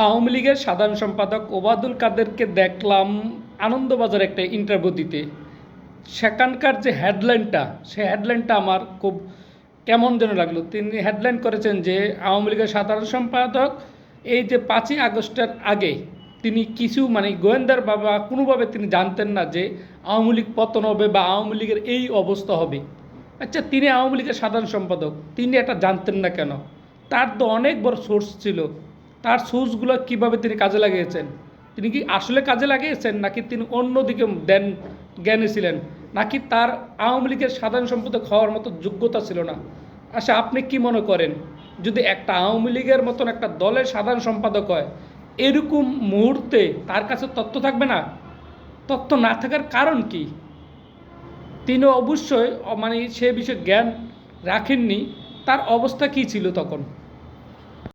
আওয়ামী লীগের সাধারণ সম্পাদক ওবায়দুল কাদেরকে দেখলাম আনন্দবাজার একটা ইন্টারভিউ দিতে। সেখানকার যে হেডলাইনটা, সেই হেডলাইনটা আমার খুব কেমন যেন লাগলো। তিনি হেডলাইন করেছেন যে আওয়ামী লীগের সাধারণ সম্পাদক এই যে 5ই আগস্টের আগে তিনি কিছু গোয়েন্দার বা কোনোভাবে তিনি জানতেন না যে আওয়ামী লীগ পতন হবে বা আওয়ামী লীগের এই অবস্থা হবে। আচ্ছা, তিনি আওয়ামী লীগের সাধারণ সম্পাদক, তিনি এটা জানতেন না কেন? তার তো অনেক বড় সোর্স ছিল। তার সোর্সগুলো কীভাবে তিনি কাজে লাগিয়েছেন? তিনি কি আসলে কাজে লাগিয়েছেন, নাকি তিনি অন্যদিকে জ্ঞানী ছিলেন, নাকি তার আওয়ামী লীগের সাধারণ সম্পাদক হওয়ার মতো যোগ্যতা ছিল না? আচ্ছা, আপনি কি মনে করেন, যদি একটা আওয়ামী লীগের মতন একটা দলের সাধারণ সম্পাদক হয়, এরকম মুহূর্তে তার কাছে তথ্য থাকবে না? তথ্য না থাকার কারণ কি? তিনি অবশ্যই সে বিষয়ে জ্ঞান রাখেননি। তার অবস্থা কী ছিল তখন?